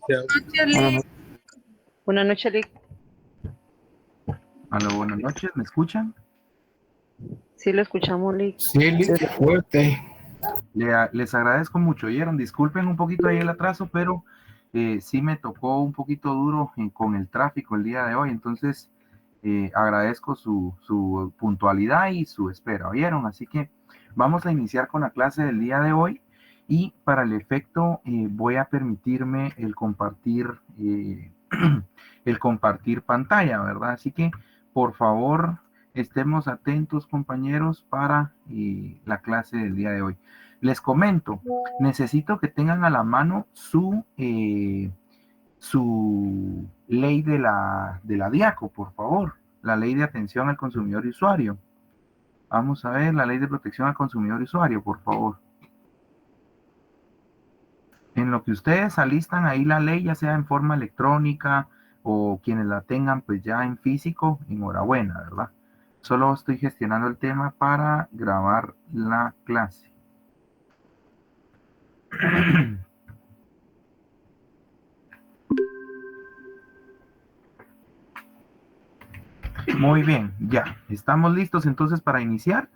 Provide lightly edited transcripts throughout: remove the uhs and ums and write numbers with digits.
noches, Buenas Liz. noches. Buenas noches, Lick. Aló, buenas noches, ¿me escuchan? Sí, lo escuchamos, Lick. Sí, Lick, fuerte. Les agradezco mucho, oyeron, disculpen un poquito ahí el atraso, pero sí me tocó un poquito duro con el tráfico el día de hoy, entonces agradezco su puntualidad y su espera, oyeron, así que vamos a iniciar con la clase del día de hoy y para el efecto voy a permitirme el compartir pantalla, ¿verdad? Así que por favor estemos atentos, compañeros, para la clase del día de hoy. Les comento, necesito que tengan a la mano su ley de la DIACO, por favor, la ley de atención al consumidor y usuario. Vamos a ver la ley de protección al consumidor y usuario, por favor. En lo que ustedes alistan ahí la ley, ya sea en forma electrónica o quienes la tengan pues ya en físico, enhorabuena, ¿verdad? Solo estoy gestionando el tema para grabar la clase. Muy bien, ya, estamos listos entonces para iniciar.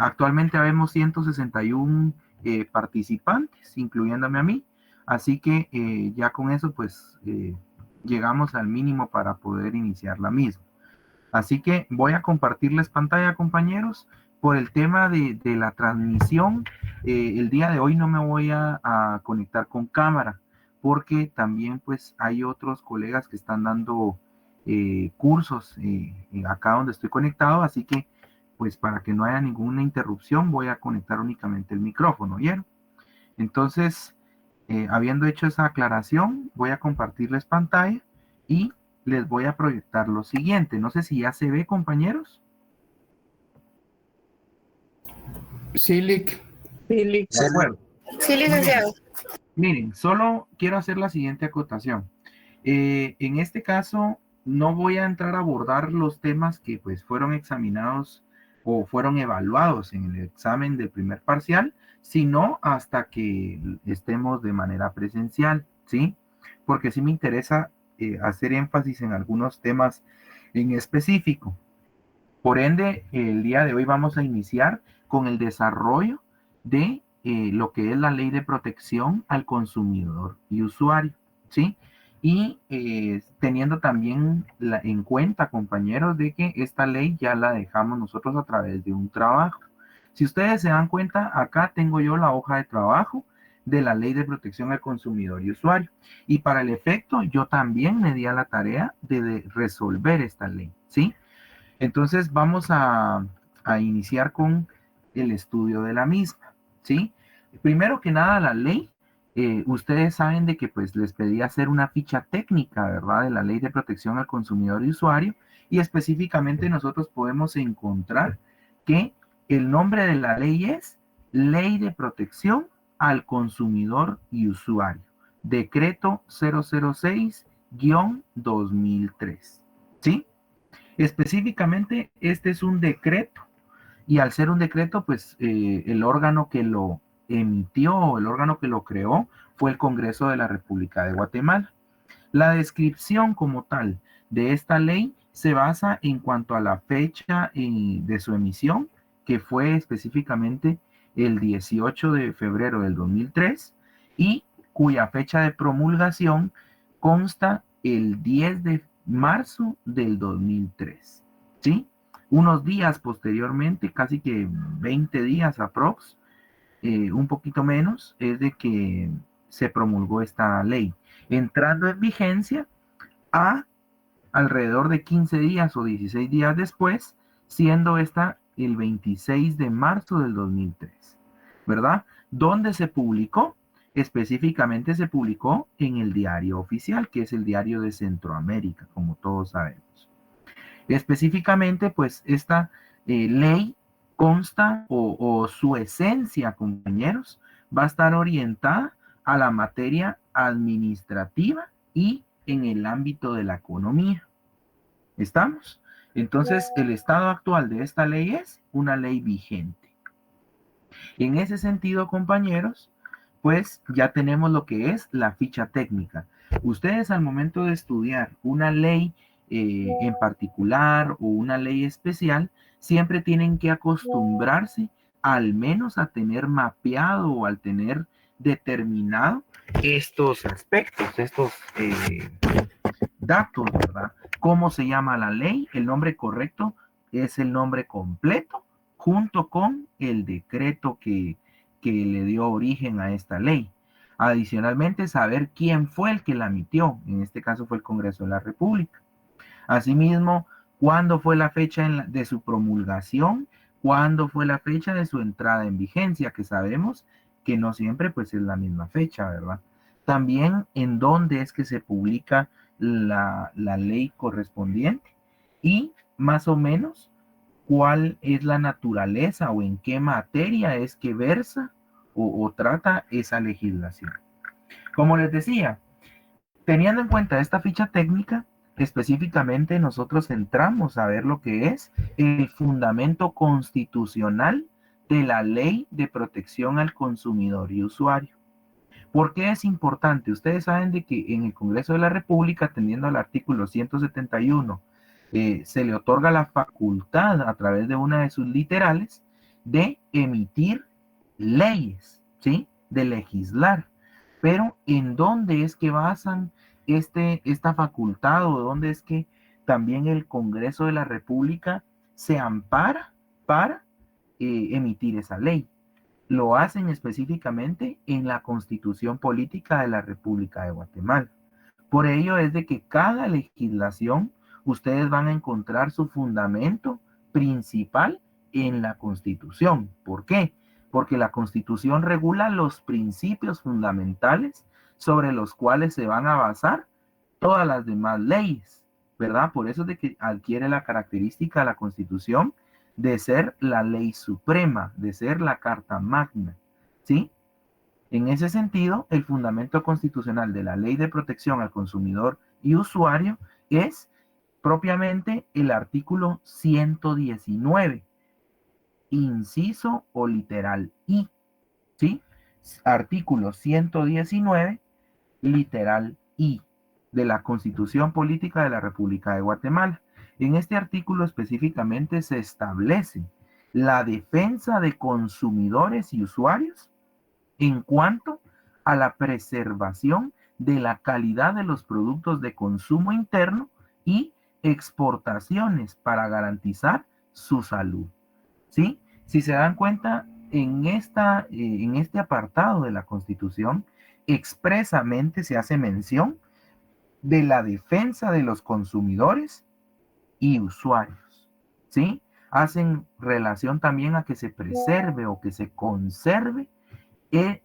Actualmente habemos 161 participantes, incluyéndome a mí, así que ya con eso pues llegamos al mínimo para poder iniciar la misma. Así que voy a compartirles pantalla, compañeros. Por el tema de la transmisión, el día de hoy no me voy a conectar con cámara, porque también pues hay otros colegas que están dando cursos acá donde estoy conectado, así que pues para que no haya ninguna interrupción voy a conectar únicamente el micrófono, ¿vieron? Entonces, habiendo hecho esa aclaración, voy a compartirles pantalla y les voy a proyectar lo siguiente. No sé si ya se ve, compañeros. Sí, Lick. Sí, Lick. De acuerdo. Sí, licenciado. Miren, solo quiero hacer la siguiente acotación. En este caso, no voy a entrar a abordar los temas que pues fueron examinados o fueron evaluados en el examen del primer parcial, sino hasta que estemos de manera presencial, ¿sí? Porque sí me interesa hacer énfasis en algunos temas en específico. Por ende, el día de hoy vamos a iniciar con el desarrollo de lo que es la ley de protección al consumidor y usuario, ¿sí? Y teniendo también en cuenta, compañeros, de que esta ley ya la dejamos nosotros a través de un trabajo. Si ustedes se dan cuenta, acá tengo yo la hoja de trabajo de la ley de protección al consumidor y usuario. Y para el efecto, yo también me di a la tarea de resolver esta ley, ¿sí? Entonces vamos a iniciar con el estudio de la misma, ¿sí? Primero que nada, la ley, ustedes saben de que pues les pedí hacer una ficha técnica, ¿verdad? De la ley de protección al consumidor y usuario, y específicamente nosotros podemos encontrar que el nombre de la ley es Ley de Protección al Consumidor y Usuario, Decreto 006-2003, ¿sí? Específicamente, este es un decreto y al ser un decreto, pues el órgano que lo emitió, el órgano que lo creó, fue el Congreso de la República de Guatemala. La descripción como tal de esta ley se basa en cuanto a la fecha de su emisión, que fue específicamente el 18 de febrero del 2003 y cuya fecha de promulgación consta el 10 de marzo del 2003, ¿sí? Unos días posteriormente, casi que 20 días aprox, un poquito menos, es de que se promulgó esta ley, entrando en vigencia a alrededor de 15 días o 16 días después, siendo esta el 26 de marzo del 2003, ¿verdad? ¿Dónde se publicó? Específicamente se publicó en el Diario Oficial, que es el diario de Centroamérica, como todos sabemos. Específicamente, pues esta ley consta o su esencia, compañeros, va a estar orientada a la materia administrativa y en el ámbito de la economía. ¿Estamos? Entonces, el estado actual de esta ley es una ley vigente. En ese sentido, compañeros, pues ya tenemos lo que es la ficha técnica. Ustedes al momento de estudiar una ley en particular o una ley especial, siempre tienen que acostumbrarse al menos a tener mapeado o al tener determinado estos aspectos, estos datos, ¿verdad? ¿Cómo se llama la ley? El nombre correcto es el nombre completo junto con el decreto que le dio origen a esta ley. Adicionalmente, saber quién fue el que la emitió. En este caso fue el Congreso de la República. Asimismo, cuándo fue la fecha de su promulgación, cuándo fue la fecha de su entrada en vigencia, que sabemos que no siempre pues es la misma fecha, ¿verdad? También en dónde es que se publica la ley correspondiente y más o menos cuál es la naturaleza o en qué materia es que versa o trata esa legislación. Como les decía, teniendo en cuenta esta ficha técnica, específicamente nosotros entramos a ver lo que es el fundamento constitucional de la Ley de Protección al Consumidor y Usuario. ¿Por qué es importante? Ustedes saben de que en el Congreso de la República, atendiendo al artículo 171, se le otorga la facultad a través de una de sus literales de emitir leyes, ¿sí? De legislar. Pero ¿en dónde es que basan esta facultad o dónde es que también el Congreso de la República se ampara para emitir esa ley? Lo hacen específicamente en la Constitución Política de la República de Guatemala. Por ello es de que cada legislación ustedes van a encontrar su fundamento principal en la Constitución. ¿Por qué? Porque la Constitución regula los principios fundamentales sobre los cuales se van a basar todas las demás leyes, ¿verdad? Por eso es de que adquiere la característica de la Constitución de ser la ley suprema, de ser la Carta Magna, ¿sí? En ese sentido, el fundamento constitucional de la Ley de Protección al Consumidor y Usuario es propiamente el artículo 119, inciso o literal I, ¿sí? Artículo 119, literal I, de la Constitución Política de la República de Guatemala. En este artículo específicamente se establece la defensa de consumidores y usuarios en cuanto a la preservación de la calidad de los productos de consumo interno y exportaciones para garantizar su salud. ¿Sí? Si se dan cuenta, en este apartado de la Constitución expresamente se hace mención de la defensa de los consumidores y usuarios, ¿sí? Hacen relación también a que se preserve o que se conserve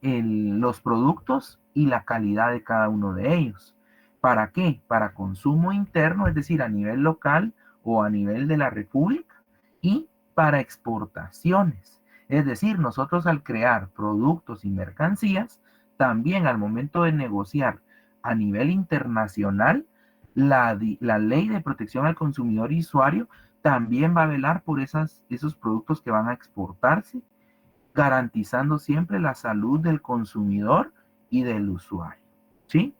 los productos y la calidad de cada uno de ellos. ¿Para qué? Para consumo interno, es decir, a nivel local o a nivel de la República, y para exportaciones. Es decir, nosotros al crear productos y mercancías, también al momento de negociar a nivel internacional, la ley de protección al consumidor y usuario también va a velar por esos productos que van a exportarse, garantizando siempre la salud del consumidor y del usuario. ¿Sí?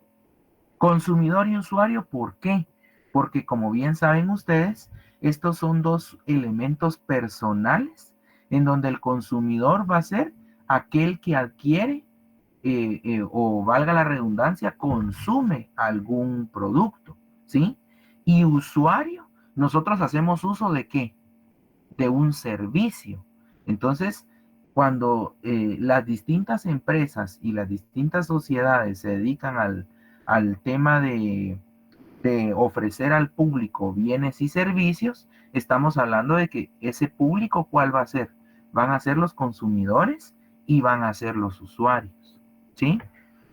Consumidor y usuario, ¿por qué? Porque como bien saben ustedes, estos son dos elementos personales en donde el consumidor va a ser aquel que adquiere o valga la redundancia, consume algún producto, ¿sí? Y usuario, nosotros hacemos uso de ¿qué? De un servicio. Entonces, cuando las distintas empresas y las distintas sociedades se dedican al tema de ofrecer al público bienes y servicios, estamos hablando de que ese público, ¿cuál va a ser? Van a ser los consumidores y van a ser los usuarios, ¿sí?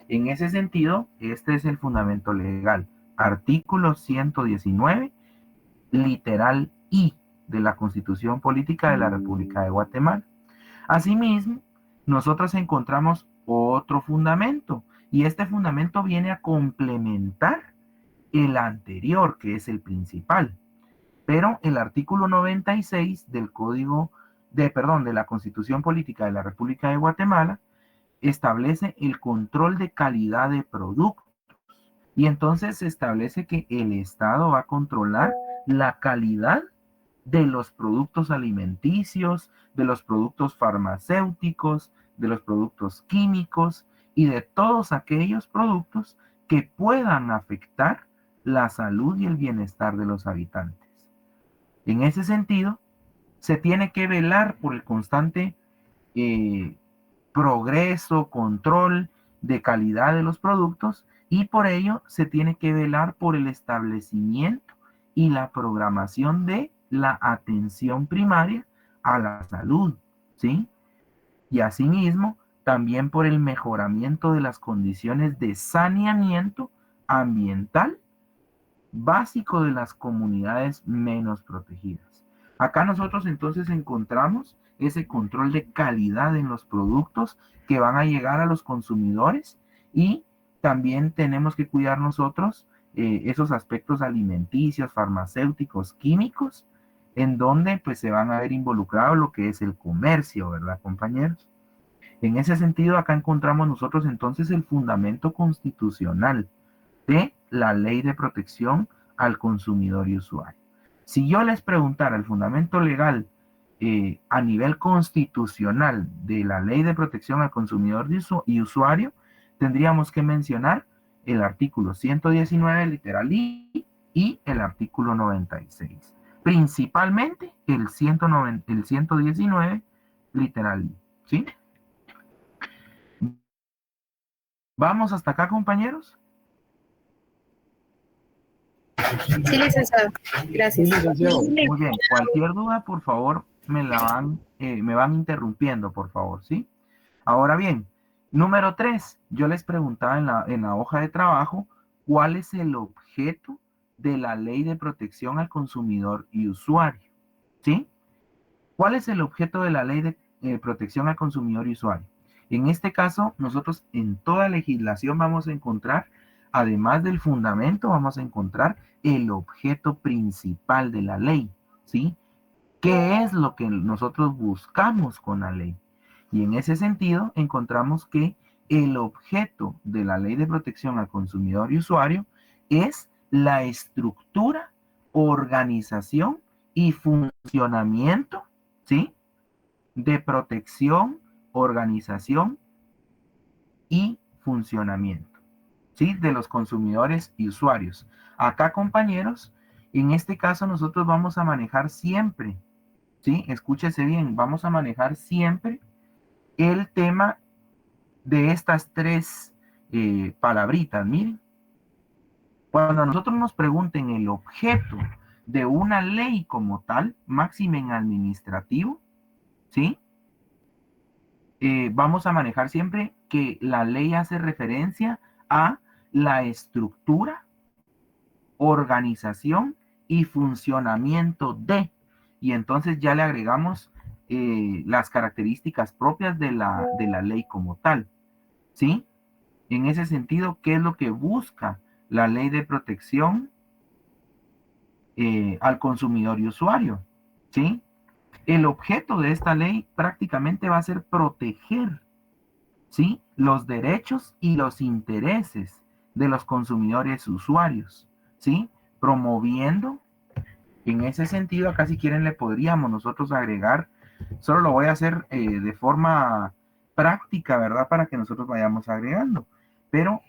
En ese sentido, este es el fundamento legal. Artículo 119, literal I, de la Constitución Política de la República de Guatemala. Asimismo, nosotros encontramos otro fundamento, y este fundamento viene a complementar el anterior, que es el principal. Pero el artículo 96 del de la Constitución Política de la República de Guatemala establece el control de calidad de productos. Y entonces se establece que el Estado va a controlar la calidad de los productos alimenticios, de los productos farmacéuticos, de los productos químicos y de todos aquellos productos que puedan afectar la salud y el bienestar de los habitantes. En ese sentido, se tiene que velar por el constante progreso, control de calidad de los productos, y por ello se tiene que velar por el establecimiento y la programación de la atención primaria a la salud, ¿sí? Y asimismo, también por el mejoramiento de las condiciones de saneamiento ambiental básico de las comunidades menos protegidas. Acá nosotros entonces encontramos ese control de calidad en los productos que van a llegar a los consumidores, y también tenemos que cuidar nosotros esos aspectos alimenticios, farmacéuticos, químicos, en donde pues se van a ver involucrados lo que es el comercio, ¿verdad, compañeros? En ese sentido, acá encontramos nosotros entonces el fundamento constitucional de la Ley de Protección al Consumidor y Usuario. Si yo les preguntara el fundamento legal a nivel constitucional de la Ley de Protección al Consumidor y Usuario, tendríamos que mencionar el artículo 119, literal I, y el artículo 96. Principalmente el 119, literal I, ¿sí? ¿Vamos hasta acá, compañeros? Sí, licenciado. Gracias. Sí, licenciado. Muy bien. Cualquier duda, por favor, me van interrumpiendo, por favor, ¿sí? Ahora bien, número 3, yo les preguntaba en la hoja de trabajo, ¿cuál es el objeto de la Ley de Protección al Consumidor y Usuario? ¿Sí? ¿Cuál es el objeto de la Ley de Protección al Consumidor y Usuario? En este caso, nosotros en toda legislación vamos a encontrar, además del fundamento, vamos a encontrar el objeto principal de la ley, ¿sí? ¿Qué es lo que nosotros buscamos con la ley? Y en ese sentido, encontramos que el objeto de la Ley de Protección al Consumidor y Usuario es la estructura, organización y funcionamiento, ¿sí? De protección, organización y funcionamiento, ¿sí? De los consumidores y usuarios. Acá, compañeros, en este caso nosotros vamos a manejar siempre, ¿sí? Escúchese bien, vamos a manejar siempre el tema de estas tres palabritas. Miren, cuando a nosotros nos pregunten el objeto de una ley como tal, máxime en administrativo, ¿sí? Vamos a manejar siempre que la ley hace referencia a la estructura, organización y funcionamiento de, y entonces ya le agregamos las características propias de la ley como tal, ¿sí? En ese sentido, ¿qué es lo que busca la Ley de Protección al consumidor y usuario? ¿Sí? El objeto de esta ley prácticamente va a ser proteger, ¿sí? Los derechos y los intereses de los consumidores y usuarios, ¿sí? Promoviendo, en ese sentido, acá si quieren le podríamos nosotros agregar, solo lo voy a hacer de forma práctica, ¿verdad? Para que nosotros vayamos agregando. Pero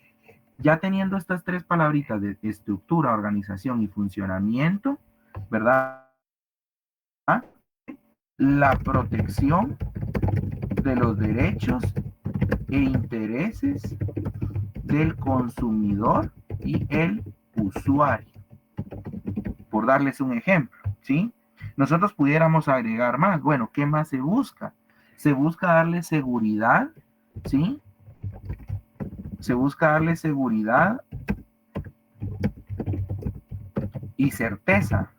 ya teniendo estas tres palabritas de estructura, organización y funcionamiento, ¿verdad? La protección de los derechos e intereses del consumidor y el usuario, por darles un ejemplo, ¿sí? Nosotros pudiéramos agregar más. Bueno, ¿qué más se busca? Se busca darle seguridad, ¿sí? Se busca darle seguridad y certeza.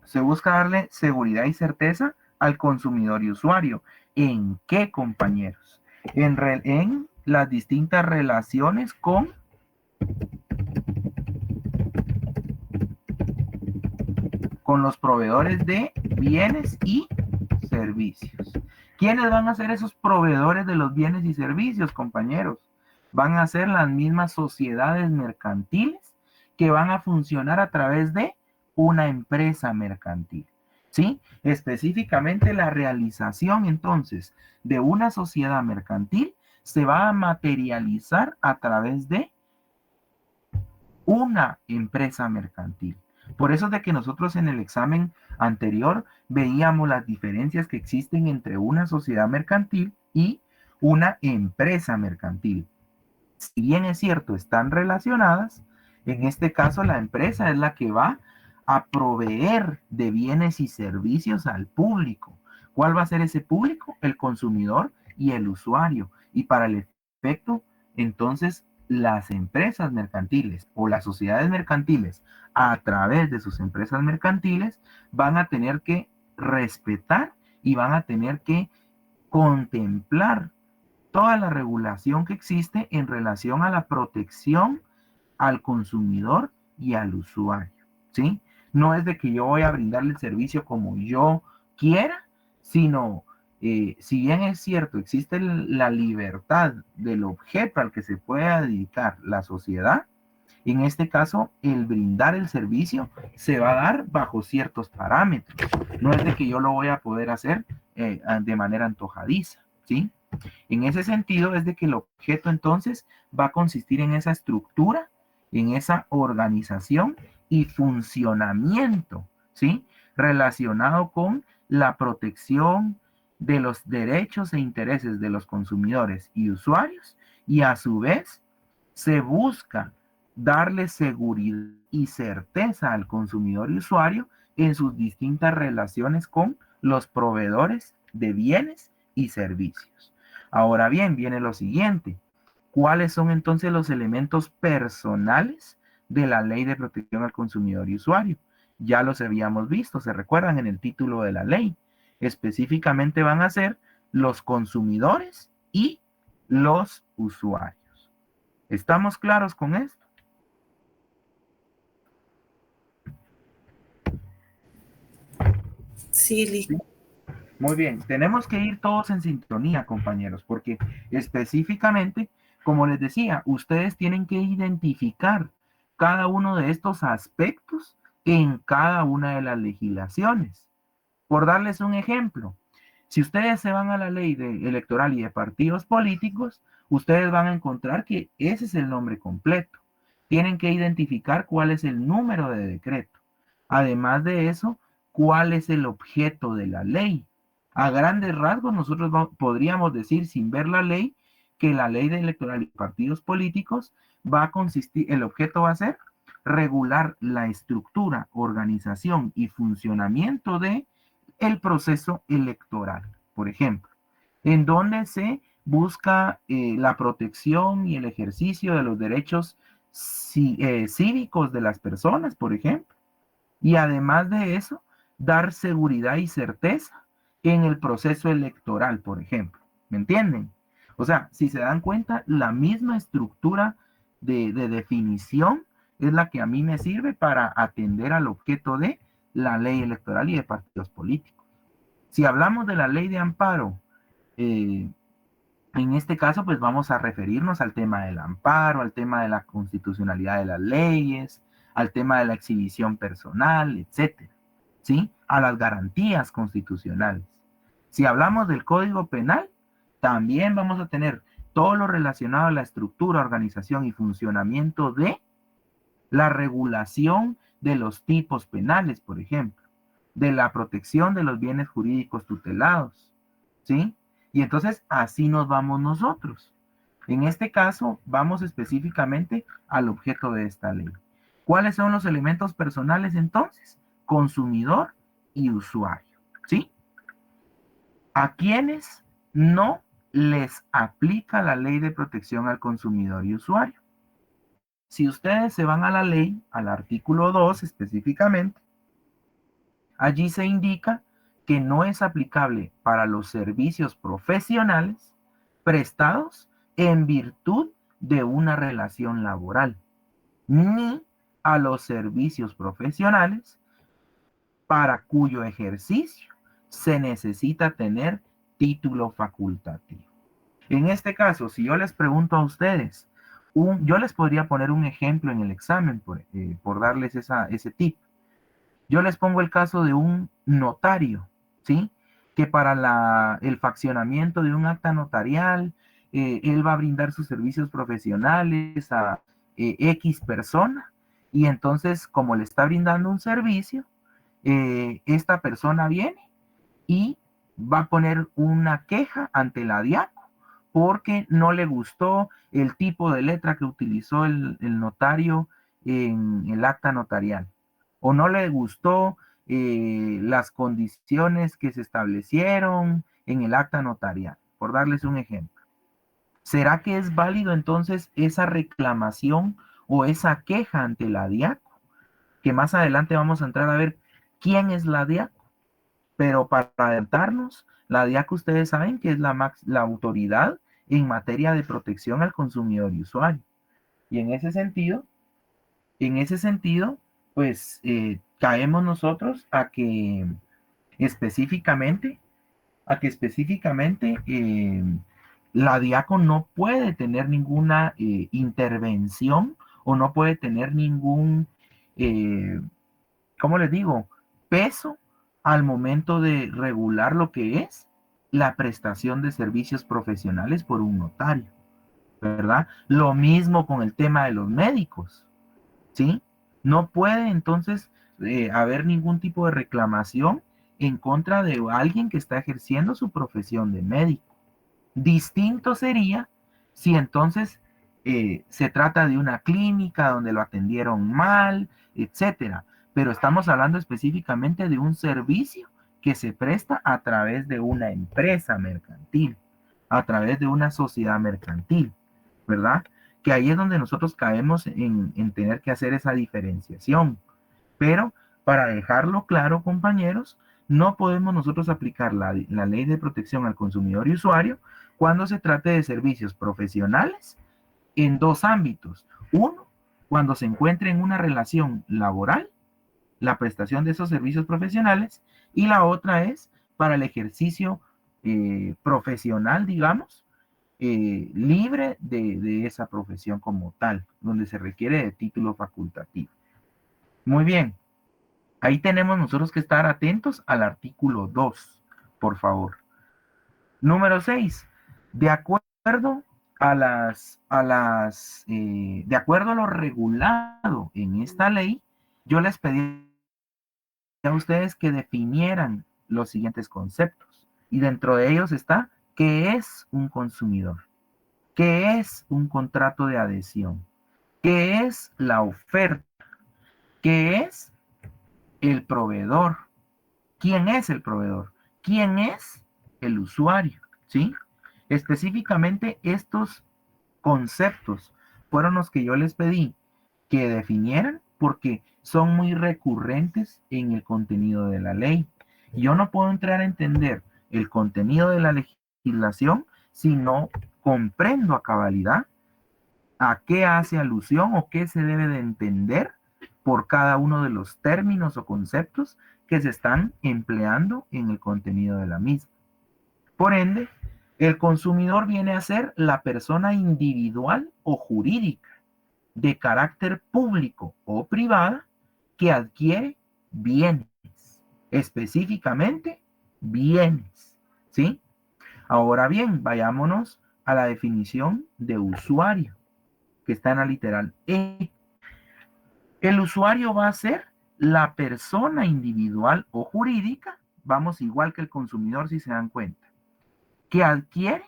Se busca darle seguridad y certeza al consumidor y usuario. ¿En qué, compañeros? En las distintas relaciones con los proveedores de bienes y servicios. ¿Quiénes van a ser esos proveedores de los bienes y servicios, compañeros? Van a ser las mismas sociedades mercantiles que van a funcionar a través de una empresa mercantil, ¿sí? Específicamente la realización, entonces, de una sociedad mercantil se va a materializar a través de una empresa mercantil. Por eso es de que nosotros en el examen anterior veíamos las diferencias que existen entre una sociedad mercantil y una empresa mercantil. Si bien es cierto, están relacionadas, en este caso la empresa es la que va a proveer de bienes y servicios al público. ¿Cuál va a ser ese público? El consumidor y el usuario. Y para el efecto, entonces, las empresas mercantiles o las sociedades mercantiles, a través de sus empresas mercantiles, van a tener que respetar y van a tener que contemplar toda la regulación que existe en relación a la protección al consumidor y al usuario, ¿sí? No es de que yo voy a brindarle el servicio como yo quiera, sino, si bien es cierto, existe la libertad del objeto al que se pueda dedicar la sociedad, en este caso, el brindar el servicio se va a dar bajo ciertos parámetros. No es de que yo lo voy a poder hacer de manera antojadiza, ¿sí? En ese sentido es de que el objeto entonces va a consistir en esa estructura, en esa organización y funcionamiento, ¿sí? Relacionado con la protección de los derechos e intereses de los consumidores y usuarios, y a su vez se busca darle seguridad y certeza al consumidor y usuario en sus distintas relaciones con los proveedores de bienes y servicios. Ahora bien, viene lo siguiente. ¿Cuáles son entonces los elementos personales de la Ley de Protección al Consumidor y Usuario? Ya los habíamos visto, se recuerdan en el título de la ley. Específicamente van a ser los consumidores y los usuarios. ¿Estamos claros con esto? Sí, listo. Muy bien, tenemos que ir todos en sintonía, compañeros, porque específicamente, como les decía, ustedes tienen que identificar cada uno de estos aspectos en cada una de las legislaciones. Por darles un ejemplo, si ustedes se van a la ley electoral y de partidos políticos, ustedes van a encontrar que ese es el nombre completo. Tienen que identificar cuál es el número de decreto. Además de eso, cuál es el objeto de la ley. A grandes rasgos, nosotros podríamos decir, sin ver la ley, que la ley de electoral y partidos políticos va a consistir, el objeto va a ser regular la estructura, organización y funcionamiento de el proceso electoral, por ejemplo, en donde se busca la protección y el ejercicio de los derechos cívicos de las personas, por ejemplo, y además de eso, dar seguridad y certeza en el proceso electoral, por ejemplo. ¿Me entienden? O sea, si se dan cuenta, la misma estructura de definición es la que a mí me sirve para atender al objeto de la ley electoral y de partidos políticos. Si hablamos de la ley de amparo, en este caso, pues vamos a referirnos al tema del amparo, al tema de la constitucionalidad de las leyes, al tema de la exhibición personal, etcétera, ¿sí? A las garantías constitucionales. Si hablamos del Código Penal, también vamos a tener todo lo relacionado a la estructura, organización y funcionamiento de la regulación de los tipos penales, por ejemplo, de la protección de los bienes jurídicos tutelados, ¿sí? Y entonces así nos vamos nosotros. En este caso, vamos específicamente al objeto de esta ley. ¿Cuáles son los elementos personales entonces? Consumidor y usuario, ¿sí? ¿A quiénes no les aplica la ley de protección al consumidor y usuario? Si ustedes se van a la ley, al artículo 2 específicamente, allí se indica que no es aplicable para los servicios profesionales prestados en virtud de una relación laboral, ni a los servicios profesionales para cuyo ejercicio se necesita tener título facultativo. En este caso, si yo les pregunto a ustedes, yo les podría poner un ejemplo en el examen por darles ese tip. Yo les pongo el caso de un notario, ¿sí? Que para el faccionamiento de un acta notarial, él va a brindar sus servicios profesionales a X persona, y entonces, como le está brindando un servicio, esta persona viene y va a poner una queja ante la DIACO porque no le gustó el tipo de letra que utilizó el notario en el acta notarial, o no le gustó las condiciones que se establecieron en el acta notarial, por darles un ejemplo. ¿Será que es válido entonces esa reclamación o esa queja ante la DIACO? Que más adelante vamos a entrar a ver quién es la DIACO. Pero para adelantarnos, la DIACO ustedes saben que es la autoridad en materia de protección al consumidor y usuario. Y en ese sentido, pues caemos nosotros específicamente, la DIACO no puede tener ninguna intervención o no puede tener ningún, ¿cómo les digo?, peso al momento de regular lo que es la prestación de servicios profesionales por un notario, ¿verdad? Lo mismo con el tema de los médicos, ¿sí? No puede entonces haber ningún tipo de reclamación en contra de alguien que está ejerciendo su profesión de médico. Distinto sería si entonces se trata de una clínica donde lo atendieron mal, etcétera. Pero estamos hablando específicamente de un servicio que se presta a través de una empresa mercantil, a través de una sociedad mercantil, ¿verdad? Que ahí es donde nosotros caemos en tener que hacer esa diferenciación. Pero para dejarlo claro, compañeros, no podemos nosotros aplicar la ley de protección al consumidor y usuario cuando se trate de servicios profesionales en dos ámbitos. Uno, cuando se encuentre en una relación laboral, la prestación de esos servicios profesionales, y la otra es para el ejercicio profesional, digamos, libre de esa profesión como tal, donde se requiere de título facultativo. Muy bien, ahí tenemos nosotros que estar atentos al artículo 2, por favor. Número 6, de acuerdo de acuerdo a lo regulado en esta ley, yo les pedí a ustedes que definieran los siguientes conceptos. Y dentro de ellos está, ¿qué es un consumidor? ¿Qué es un contrato de adhesión? ¿Qué es la oferta? ¿Qué es el proveedor? ¿Quién es el proveedor? ¿Quién es el usuario? ¿Sí? Específicamente estos conceptos fueron los que yo les pedí que definieran porque son muy recurrentes en el contenido de la ley. Yo no puedo entrar a entender el contenido de la legislación si no comprendo a cabalidad a qué hace alusión o qué se debe de entender por cada uno de los términos o conceptos que se están empleando en el contenido de la misma. Por ende, el consumidor viene a ser la persona individual o jurídica de carácter público o privada que adquiere bienes, específicamente bienes, ¿sí? Ahora bien, vayámonos a la definición de usuario, que está en la literal E. El usuario va a ser la persona individual o jurídica, vamos igual que el consumidor si se dan cuenta, que adquiere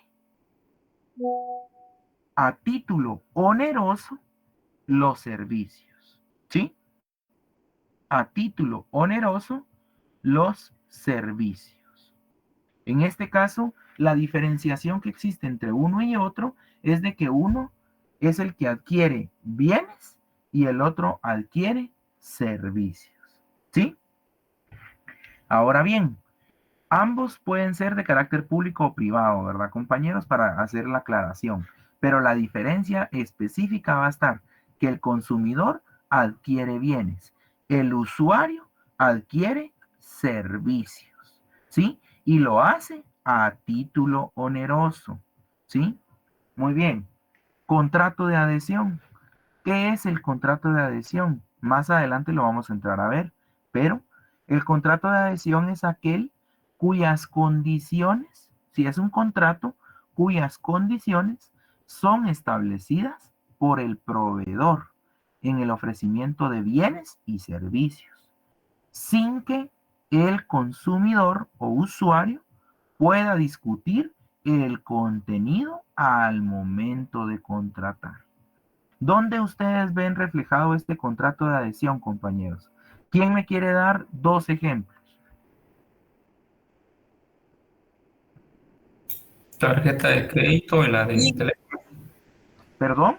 a título oneroso los servicios, ¿sí? A título oneroso los servicios. En este caso, la diferenciación que existe entre uno y otro es de que uno es el que adquiere bienes y el otro adquiere servicios, ¿sí? Ahora bien, ambos pueden ser de carácter público o privado, ¿verdad, compañeros? Para hacer la aclaración. Pero la diferencia específica va a estar que el consumidor adquiere bienes, el usuario adquiere servicios, ¿sí? Y lo hace a título oneroso, ¿sí? Muy bien. Contrato de adhesión. ¿Qué es el contrato de adhesión? Más adelante lo vamos a entrar a ver, pero el contrato de adhesión es aquel cuyas condiciones, si es un contrato, cuyas condiciones son establecidas por el proveedor en el ofrecimiento de bienes y servicios, sin que el consumidor o usuario pueda discutir el contenido al momento de contratar. ¿Dónde ustedes ven reflejado este contrato de adhesión, compañeros? ¿Quién me quiere dar 2 ejemplos? Tarjeta de crédito y la de Y teléfono. ¿Perdón?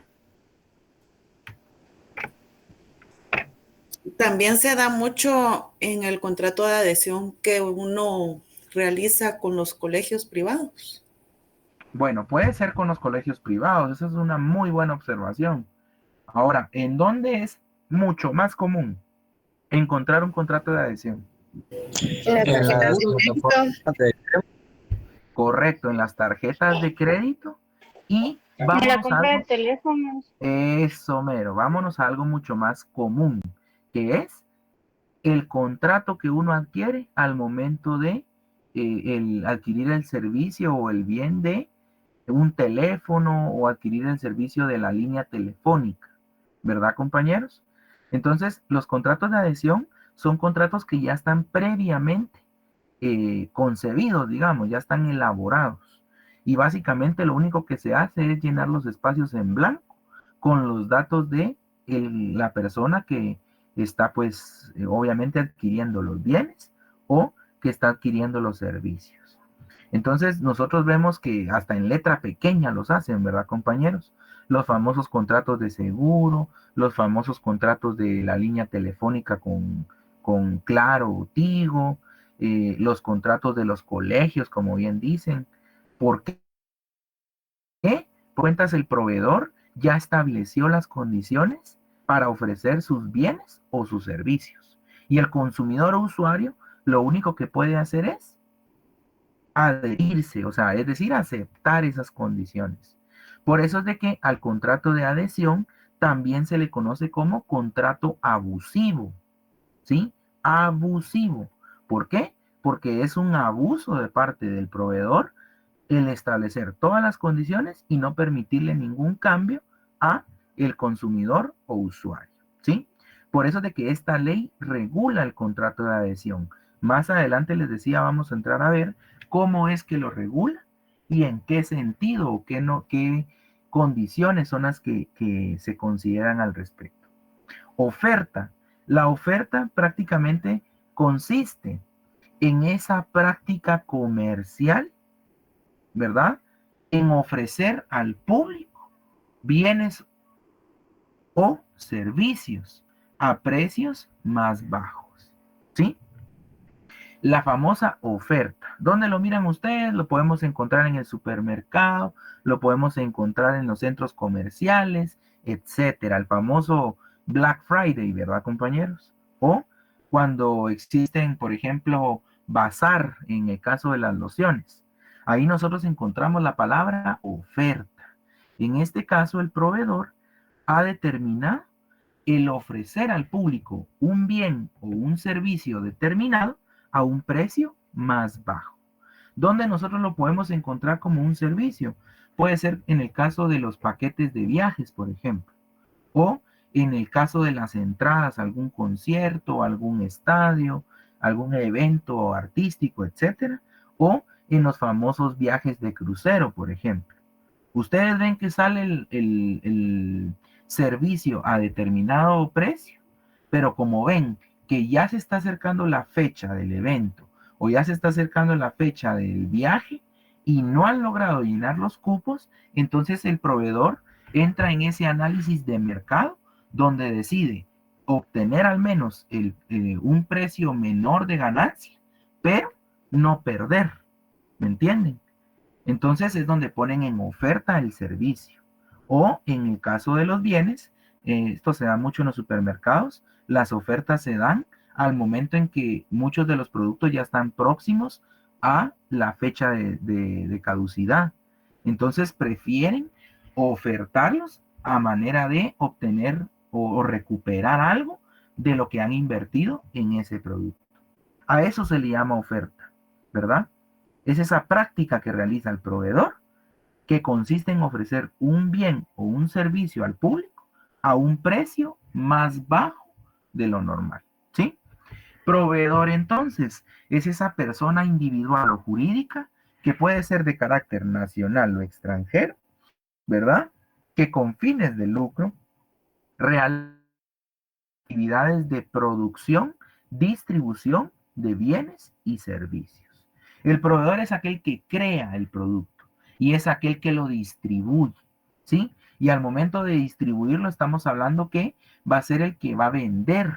también se da mucho en el contrato de adhesión que uno realiza con los colegios privados. Bueno, puede ser con los colegios privados, esa es una muy buena observación. Ahora, ¿en dónde es mucho más común encontrar un contrato de adhesión? En las En tarjetas las de crédito. plataformas de Correcto, en las tarjetas de crédito y En la vámonos a compra de algo, teléfonos. eso mero, vámonos a algo mucho más común, que es el contrato que uno adquiere al momento de el adquirir el servicio o el bien de un teléfono o adquirir el servicio de la línea telefónica, ¿verdad, compañeros? Entonces, los contratos de adhesión son contratos que ya están previamente concebidos, digamos, ya están elaborados. Y básicamente lo único que se hace es llenar los espacios en blanco con los datos de la persona que está, pues, obviamente adquiriendo los bienes o que está adquiriendo los servicios. Entonces, nosotros vemos que hasta en letra pequeña los hacen, ¿verdad, compañeros? Los famosos contratos de seguro, los famosos contratos de la línea telefónica con Claro o Tigo, los contratos de los colegios, como bien dicen. ¿Por qué? Cuentas el proveedor ya estableció las condiciones para ofrecer sus bienes o sus servicios. Y el consumidor o usuario lo único que puede hacer es adherirse, o sea, es decir, aceptar esas condiciones. Por eso es de que al contrato de adhesión también se le conoce como contrato abusivo, ¿sí? Abusivo. ¿Por qué? Porque es un abuso de parte del proveedor el establecer todas las condiciones y no permitirle ningún cambio a el consumidor o usuario, ¿sí? Por eso es de que esta ley regula el contrato de adhesión. Más adelante les decía, vamos a entrar a ver cómo es que lo regula y en qué sentido o qué, no, qué condiciones son las que se consideran al respecto. Oferta. La oferta prácticamente consiste en esa práctica comercial, ¿verdad? En ofrecer al público bienes o servicios a precios más bajos, ¿sí? La famosa oferta. ¿Dónde lo miran ustedes? Lo podemos encontrar en el supermercado, lo podemos encontrar en los centros comerciales, etcétera. El famoso Black Friday, ¿verdad, compañeros? O cuando existen, por ejemplo, bazar en el caso de las lociones. Ahí nosotros encontramos la palabra oferta. En este caso, el proveedor ha determinado el ofrecer al público un bien o un servicio determinado a un precio más bajo. ¿Dónde nosotros lo podemos encontrar como un servicio? Puede ser en el caso de los paquetes de viajes, por ejemplo, o en el caso de las entradas a algún concierto, algún estadio, algún evento artístico, etcétera, o en los famosos viajes de crucero, por ejemplo. Ustedes ven que sale el servicio a determinado precio, pero como ven que ya se está acercando la fecha del evento o ya se está acercando la fecha del viaje y no han logrado llenar los cupos, entonces el proveedor entra en ese análisis de mercado donde decide obtener al menos un precio menor de ganancia, pero no perder, ¿me entienden? Entonces es donde ponen en oferta el servicio. O en el caso de los bienes, esto se da mucho en los supermercados, las ofertas se dan al momento en que muchos de los productos ya están próximos a la fecha de caducidad. Entonces prefieren ofertarlos a manera de obtener o recuperar algo de lo que han invertido en ese producto. A eso se le llama oferta, ¿verdad? Es esa práctica que realiza el proveedor, que consiste en ofrecer un bien o un servicio al público a un precio más bajo de lo normal, ¿sí? Proveedor, entonces, es esa persona individual o jurídica que puede ser de carácter nacional o extranjero, ¿verdad? Que con fines de lucro realiza actividades de producción, distribución de bienes y servicios. El proveedor es aquel que crea el producto y es aquel que lo distribuye, ¿sí? Y al momento de distribuirlo estamos hablando que va a ser el que va a vender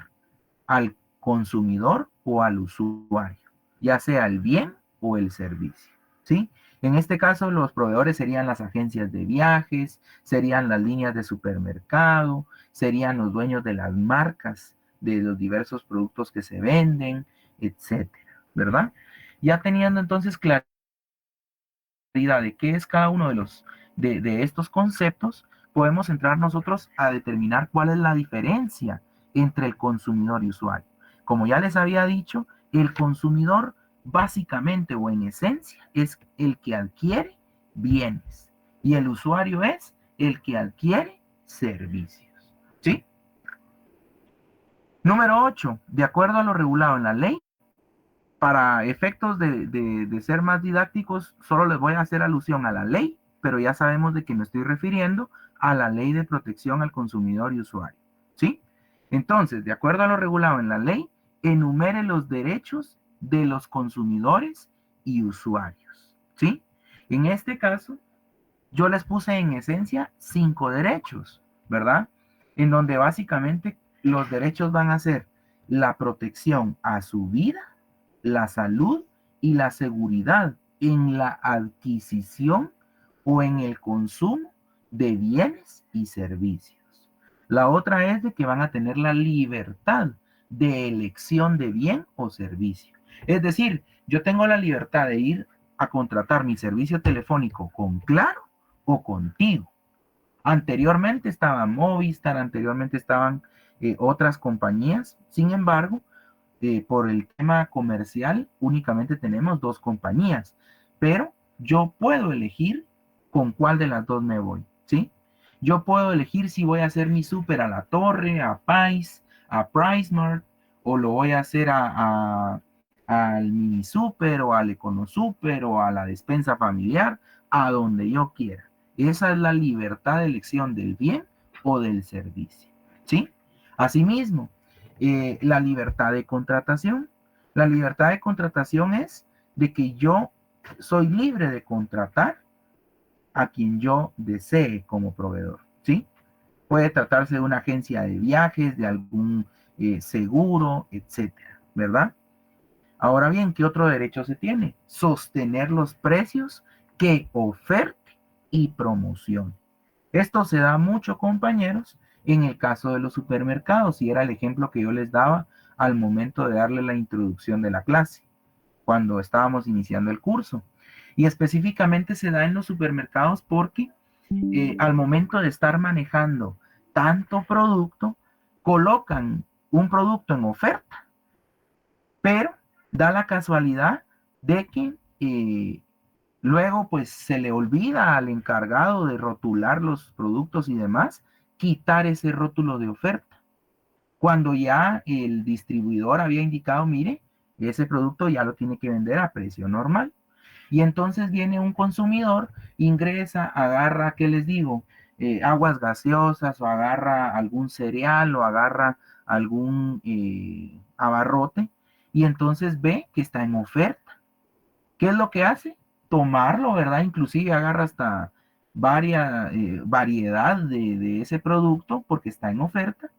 al consumidor o al usuario, ya sea el bien o el servicio, ¿sí? En este caso, los proveedores serían las agencias de viajes, serían las líneas de supermercado, serían los dueños de las marcas de los diversos productos que se venden, etcétera, ¿verdad? Ya teniendo entonces claridad de qué es cada uno de estos conceptos, podemos entrar nosotros a determinar cuál es la diferencia entre el consumidor y usuario. Como ya les había dicho, el consumidor básicamente o en esencia es el que adquiere bienes y el usuario es el que adquiere servicios, ¿sí? Número 8, de acuerdo a lo regulado en la ley, para efectos de ser más didácticos, solo les voy a hacer alusión a la ley, pero ya sabemos de que me estoy refiriendo a la ley de protección al consumidor y usuario, ¿sí? Entonces, de acuerdo a lo regulado en la ley, enumere los derechos de los consumidores y usuarios, ¿sí? En este caso, yo les puse en esencia 5 derechos, ¿verdad? En donde básicamente los derechos van a ser la protección a su vida, la salud y la seguridad en la adquisición o en el consumo de bienes y servicios. La otra es de que van a tener la libertad de elección de bien o servicio. Es decir, yo tengo la libertad de ir a contratar mi servicio telefónico con Claro o contigo. Anteriormente estaba Movistar, anteriormente estaban otras compañías. Sin embargo, por el tema comercial, únicamente tenemos 2 compañías, pero yo puedo elegir con cuál de las 2 me voy, ¿sí? Yo puedo elegir si voy a hacer mi súper a La Torre, a Pais, a PriceMart, o lo voy a hacer al mini súper o al econosúper o a la despensa familiar, a donde yo quiera. Esa es la libertad de elección del bien o del servicio, ¿sí? Asimismo, la libertad de contratación. La libertad de contratación es de que yo soy libre de contratar a quien yo desee como proveedor, ¿sí? Puede tratarse de una agencia de viajes, de algún seguro, etcétera, ¿verdad? Ahora bien, ¿qué otro derecho se tiene? Sostener los precios que oferte y promoción. Esto se da mucho, compañeros, en el caso de los supermercados, y era el ejemplo que yo les daba al momento de darle la introducción de la clase, cuando estábamos iniciando el curso. Y específicamente se da en los supermercados porque al momento de estar manejando tanto producto, colocan un producto en oferta, pero da la casualidad de que luego pues se le olvida al encargado de rotular los productos y demás, quitar ese rótulo de oferta. Cuando ya el distribuidor había indicado, mire, ese producto ya lo tiene que vender a precio normal. Y entonces viene un consumidor, ingresa, agarra, ¿qué les digo? Aguas gaseosas o agarra algún cereal o agarra algún abarrote y entonces ve que está en oferta. ¿Qué es lo que hace? Tomarlo, ¿verdad? Inclusive agarra hasta variedad de ese producto porque está en oferta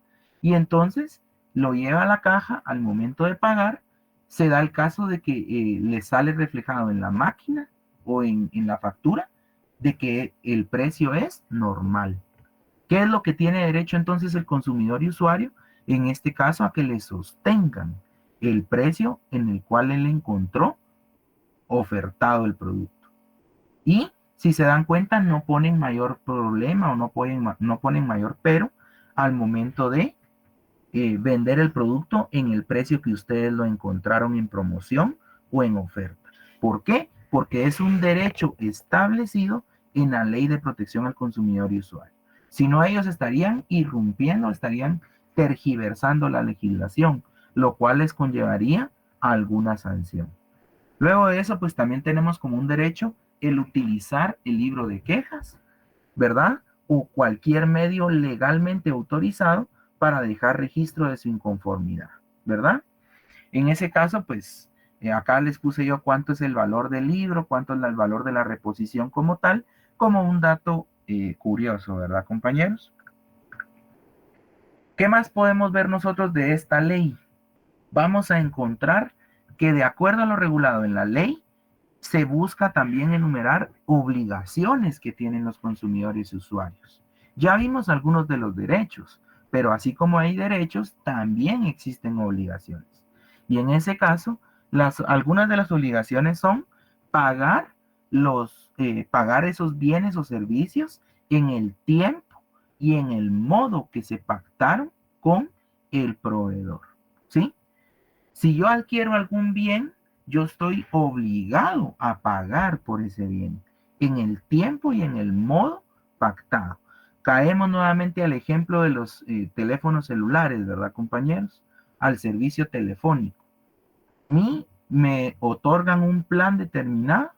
y entonces lo lleva a la caja al momento de pagar. Se da el caso de que le sale reflejado en la máquina o en la factura de que el precio es normal. ¿Qué es lo que tiene derecho entonces el consumidor y usuario? En este caso a que le sostengan el precio en el cual él encontró ofertado el producto. Y si se dan cuenta, no ponen mayor problema o no ponen mayor pero al momento de vender el producto en el precio que ustedes lo encontraron en promoción o en oferta. ¿Por qué? Porque es un derecho establecido en la Ley de Protección al Consumidor y Usuario. Si no, ellos estarían irrumpiendo, estarían tergiversando la legislación, lo cual les conllevaría a alguna sanción. Luego de eso, pues también tenemos como un derecho el utilizar el libro de quejas, ¿verdad? O cualquier medio legalmente autorizado para dejar registro de su inconformidad, ¿verdad? En ese caso, pues, acá les puse yo cuánto es el valor del libro, cuánto es el valor de la reposición como tal, como un dato curioso, ¿verdad, compañeros? ¿Qué más podemos ver nosotros de esta ley? Vamos a encontrar que de acuerdo a lo regulado en la ley, se busca también enumerar obligaciones que tienen los consumidores y usuarios. Ya vimos algunos de los derechos, pero así como hay derechos, también existen obligaciones. Y en ese caso, algunas de las obligaciones son pagar esos bienes o servicios en el tiempo y en el modo que se pactaron con el proveedor, ¿sí? Si yo adquiero algún bien, yo estoy obligado a pagar por ese bien en el tiempo y en el modo pactado. Caemos nuevamente al ejemplo de los teléfonos celulares, ¿verdad, compañeros? Al servicio telefónico. A mí me otorgan un plan determinado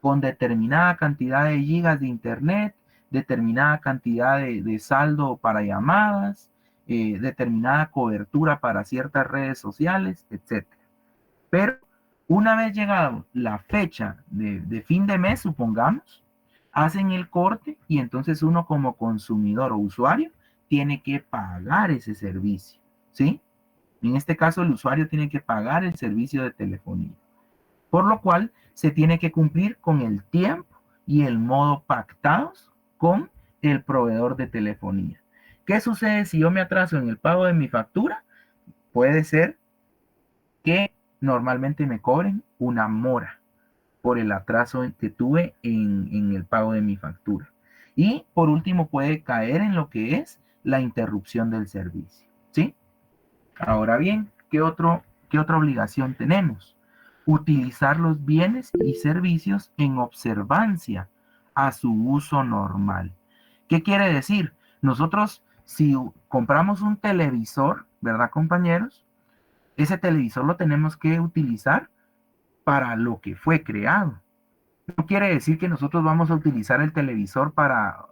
con determinada cantidad de gigas de internet, determinada cantidad de saldo para llamadas, determinada cobertura para ciertas redes sociales, etc. Pero una vez llegado la fecha de fin de mes, supongamos, hacen el corte y entonces uno como consumidor o usuario tiene que pagar ese servicio, ¿sí? En este caso el usuario tiene que pagar el servicio de telefonía, por lo cual se tiene que cumplir con el tiempo y el modo pactados con el proveedor de telefonía. ¿Qué sucede si yo me atraso en el pago de mi factura? Puede ser que normalmente me cobren una mora por el atraso que tuve en el pago de mi factura. Y por último puede caer en lo que es la interrupción del servicio, ¿sí? Ahora bien, ¿qué otra obligación tenemos? Utilizar los bienes y servicios en observancia a su uso normal. ¿Qué quiere decir? Nosotros, si compramos un televisor, ¿verdad, compañeros? Ese televisor lo tenemos que utilizar para lo que fue creado. No quiere decir que nosotros vamos a utilizar el televisor para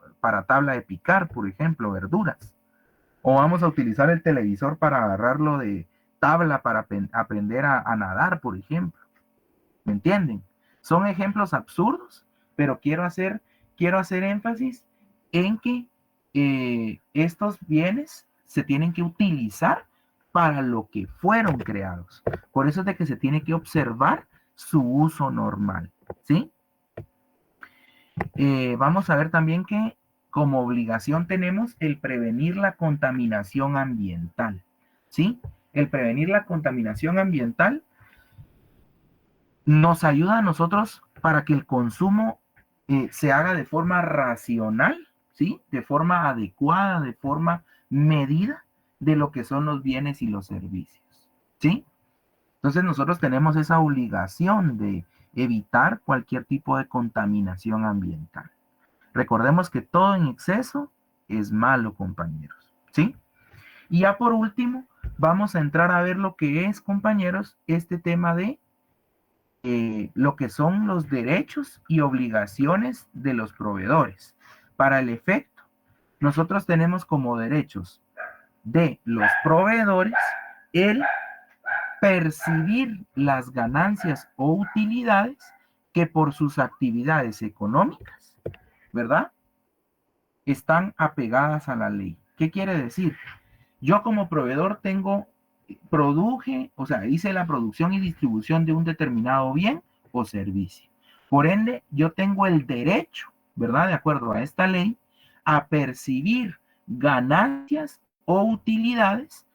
tabla de picar, por ejemplo, verduras. O vamos a utilizar el televisor para agarrarlo de tabla para aprender a nadar, por ejemplo. ¿Me entienden? Son ejemplos absurdos, pero quiero hacer énfasis en que estos bienes se tienen que utilizar para lo que fueron creados. Por eso es de que se tiene que observar su uso normal, ¿sí? Vamos a ver también que como obligación tenemos el prevenir la contaminación ambiental, ¿sí? El prevenir la contaminación ambiental nos ayuda a nosotros para que el consumo se haga de forma racional, ¿sí? De forma adecuada, de forma medida de lo que son los bienes y los servicios, ¿sí? Entonces nosotros tenemos esa obligación de evitar cualquier tipo de contaminación ambiental. Recordemos que todo en exceso es malo, compañeros, ¿sí? Y ya por último, vamos a entrar a ver lo que es, compañeros, este tema de lo que son los derechos y obligaciones de los proveedores. Para el efecto, nosotros tenemos como derechos de los proveedores el percibir las ganancias o utilidades que por sus actividades económicas, ¿verdad?, están apegadas a la ley. ¿Qué quiere decir? Yo como proveedor hice la producción y distribución de un determinado bien o servicio. Por ende, yo tengo el derecho, ¿verdad?, de acuerdo a esta ley, a percibir ganancias o utilidades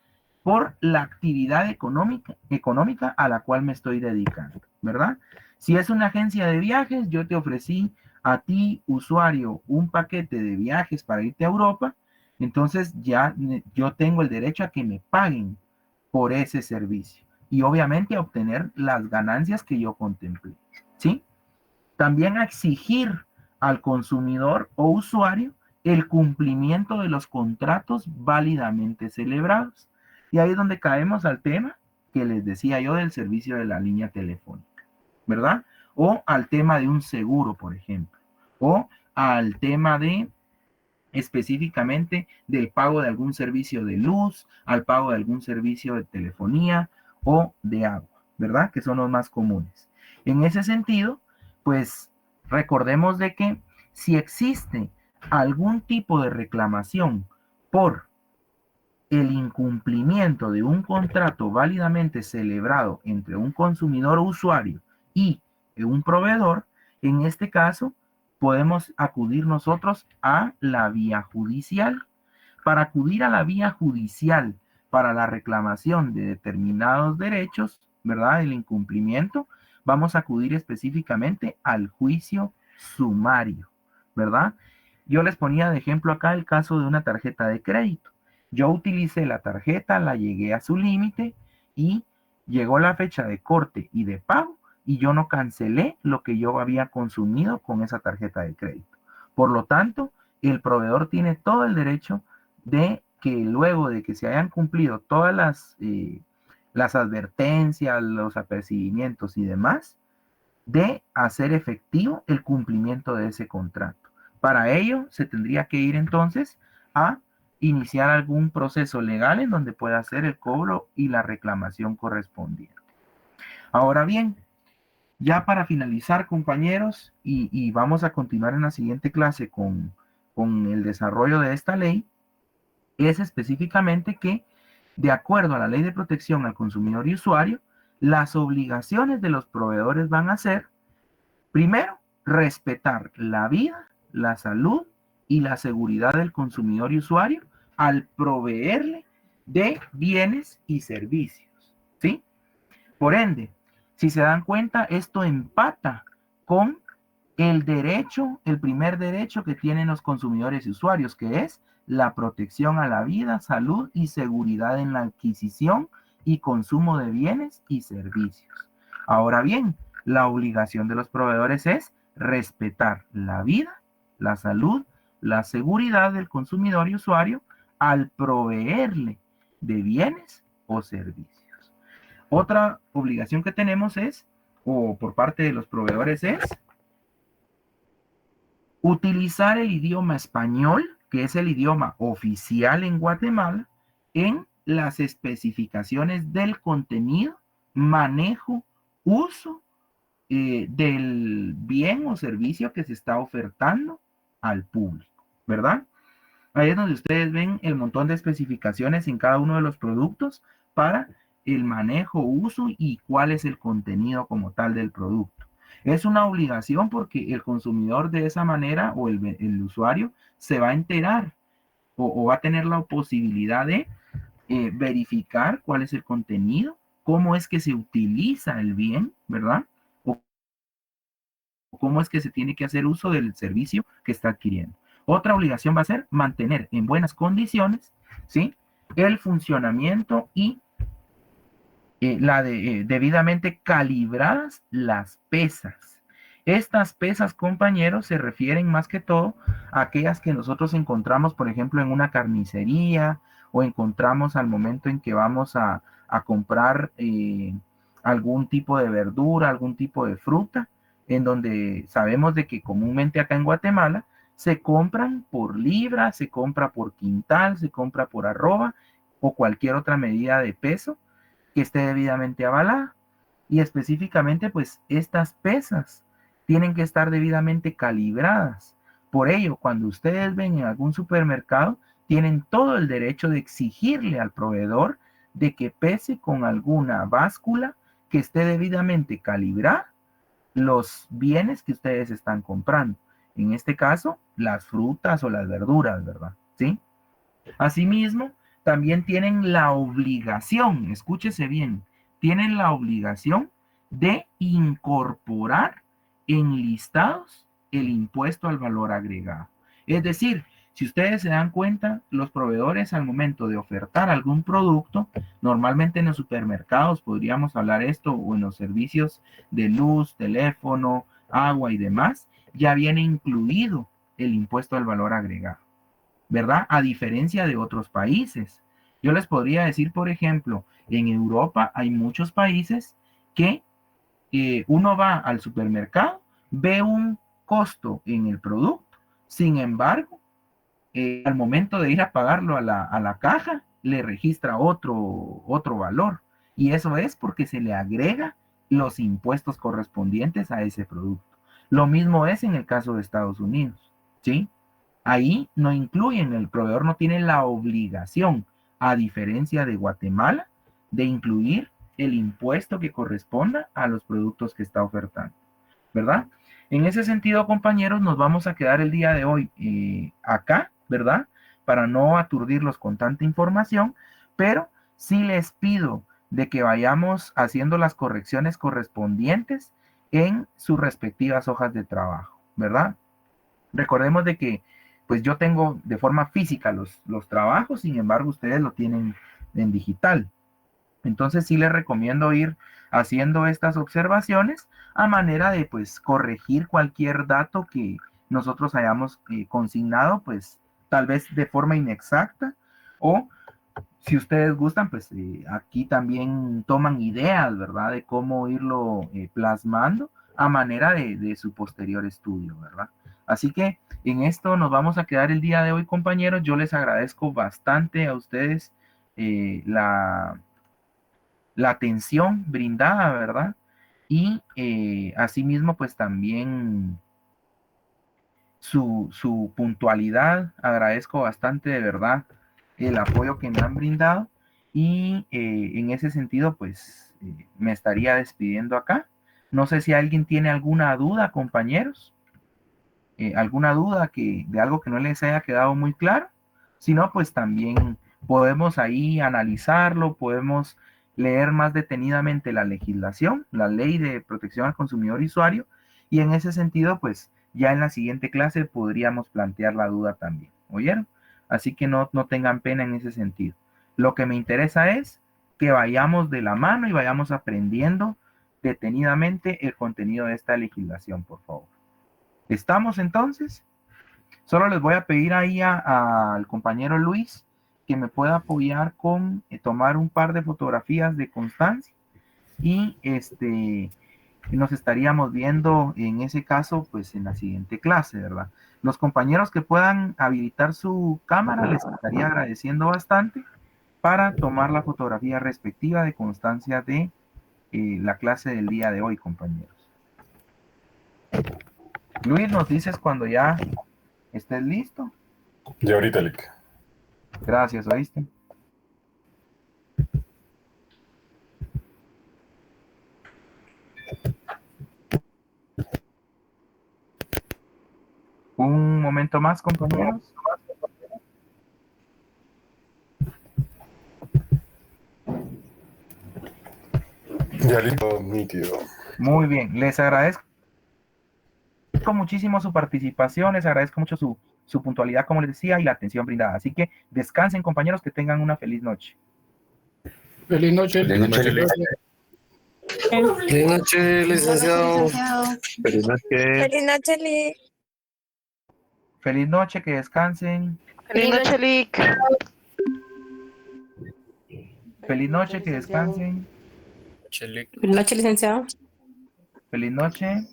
por la actividad económica a la cual me estoy dedicando, ¿verdad? Si es una agencia de viajes, yo te ofrecí a ti, usuario, un paquete de viajes para irte a Europa, entonces ya yo tengo el derecho a que me paguen por ese servicio y obviamente a obtener las ganancias que yo contemplé, ¿sí? También a exigir al consumidor o usuario el cumplimiento de los contratos válidamente celebrados. Y ahí es donde caemos al tema que les decía yo del servicio de la línea telefónica, ¿verdad? O al tema de un seguro, por ejemplo, o al tema de específicamente del pago de algún servicio de luz, al pago de algún servicio de telefonía o de agua, ¿verdad? Que son los más comunes. En ese sentido, pues recordemos de que si existe algún tipo de reclamación por el incumplimiento de un contrato válidamente celebrado entre un consumidor o usuario y un proveedor, en este caso podemos acudir nosotros a la vía judicial. Para acudir a la vía judicial para la reclamación de determinados derechos, ¿verdad? El incumplimiento, vamos a acudir específicamente al juicio sumario, ¿verdad? Yo les ponía de ejemplo acá el caso de una tarjeta de crédito. Yo utilicé la tarjeta, la llegué a su límite y llegó la fecha de corte y de pago y yo no cancelé lo que yo había consumido con esa tarjeta de crédito. Por lo tanto, el proveedor tiene todo el derecho de que luego de que se hayan cumplido todas las advertencias, los apercibimientos y demás, de hacer efectivo el cumplimiento de ese contrato. Para ello, se tendría que ir entonces a iniciar algún proceso legal en donde pueda hacer el cobro y la reclamación correspondiente. Ahora bien, ya para finalizar, compañeros, y vamos a continuar en la siguiente clase con el desarrollo de esta ley, es específicamente que, de acuerdo a la Ley de Protección al Consumidor y Usuario, las obligaciones de los proveedores van a ser, primero, respetar la vida, la salud y la seguridad del consumidor y usuario al proveerle de bienes y servicios, ¿sí? Por ende, si se dan cuenta, esto empata con el derecho, el primer derecho que tienen los consumidores y usuarios, que es la protección a la vida, salud y seguridad en la adquisición y consumo de bienes y servicios. Ahora bien, la obligación de los proveedores es respetar la vida, la salud, la seguridad del consumidor y usuario al proveerle de bienes o servicios. Otra obligación que tenemos es, o por parte de los proveedores es, utilizar el idioma español, que es el idioma oficial en Guatemala, en las especificaciones del contenido, manejo, uso del bien o servicio que se está ofertando al público, ¿verdad? Ahí es donde ustedes ven el montón de especificaciones en cada uno de los productos para el manejo, uso y cuál es el contenido como tal del producto. Es una obligación porque el consumidor de esa manera o el usuario se va a enterar o va a tener la posibilidad de verificar cuál es el contenido, cómo es que se utiliza el bien, ¿verdad? O cómo es que se tiene que hacer uso del servicio que está adquiriendo. Otra obligación va a ser mantener en buenas condiciones, ¿sí? El funcionamiento y debidamente calibradas las pesas. Estas pesas, compañeros, se refieren más que todo a aquellas que nosotros encontramos, por ejemplo, en una carnicería o encontramos al momento en que vamos a comprar algún tipo de verdura, algún tipo de fruta, en donde sabemos de que comúnmente acá en Guatemala se compran por libra, se compra por quintal, se compra por arroba o cualquier otra medida de peso que esté debidamente avalada. Y específicamente, pues estas pesas tienen que estar debidamente calibradas. Por ello, cuando ustedes ven en algún supermercado, tienen todo el derecho de exigirle al proveedor de que pese con alguna báscula que esté debidamente calibrada los bienes que ustedes están comprando. En este caso, las frutas o las verduras, ¿verdad? ¿Sí? Asimismo, también tienen la obligación, escúchese bien, tienen la obligación de incorporar en listados el impuesto al valor agregado. Es decir, si ustedes se dan cuenta, los proveedores al momento de ofertar algún producto, normalmente en los supermercados podríamos hablar esto, o en los servicios de luz, teléfono, agua y demás, ya viene incluido el impuesto al valor agregado, ¿verdad? A diferencia de otros países. Yo les podría decir, por ejemplo, en Europa hay muchos países que uno va al supermercado, ve un costo en el producto, sin embargo, al momento de ir a pagarlo a la caja, le registra otro valor. Y eso es porque se le agrega los impuestos correspondientes a ese producto. Lo mismo es en el caso de Estados Unidos, ¿sí? Ahí no incluyen, el proveedor no tiene la obligación, a diferencia de Guatemala, de incluir el impuesto que corresponda a los productos que está ofertando, ¿verdad? En ese sentido, compañeros, nos vamos a quedar el día de hoy acá, ¿verdad? Para no aturdirlos con tanta información, pero sí les pido de que vayamos haciendo las correcciones correspondientes en sus respectivas hojas de trabajo, ¿verdad? Recordemos de que, pues yo tengo de forma física los trabajos, sin embargo, ustedes lo tienen en digital. Entonces sí les recomiendo ir haciendo estas observaciones a manera de pues corregir cualquier dato que nosotros hayamos consignado, pues tal vez de forma inexacta, o si ustedes gustan, pues aquí también toman ideas, ¿verdad? De cómo irlo plasmando a manera de su posterior estudio, ¿verdad? Así que en esto nos vamos a quedar el día de hoy, compañeros. Yo les agradezco bastante a ustedes la atención brindada, ¿verdad? Y asimismo, pues también su puntualidad. Agradezco bastante, de verdad, el apoyo que me han brindado. Y en ese sentido, pues me estaría despidiendo acá. No sé si alguien tiene alguna duda, compañeros. Alguna duda de algo que no les haya quedado muy claro. Si no, pues también podemos ahí analizarlo, podemos leer más detenidamente la legislación, la ley de protección al consumidor y usuario, y en ese sentido, pues ya en la siguiente clase podríamos plantear la duda también, ¿oyeron? Así que no tengan pena en ese sentido. Lo que me interesa es que vayamos de la mano y vayamos aprendiendo detenidamente el contenido de esta legislación, por favor. ¿Estamos entonces? Solo les voy a pedir ahí al compañero Luis que me pueda apoyar con tomar un par de fotografías de Constancia y nos estaríamos viendo en ese caso pues en la siguiente clase, ¿verdad? Los compañeros que puedan habilitar su cámara les estaría agradeciendo bastante para tomar la fotografía respectiva de Constancia de la clase del día de hoy, compañeros. Luis, nos dices cuando ya estés listo. Ya ahorita, Lick. Gracias, ¿oíste? Un momento más, compañeros. Ya listo, nítido. Muy bien, les agradezco muchísimo su participación, les agradezco mucho su puntualidad, como les decía, y la atención brindada. Así que descansen, compañeros, que tengan una feliz noche. Feliz noche. Feliz noche, Lick. Feliz noche, licenciado. Feliz noche. Feliz noche, Lick. Feliz noche, que descansen. Feliz noche, Lick. Feliz noche, que descansen. Feliz noche, licenciado. Feliz noche.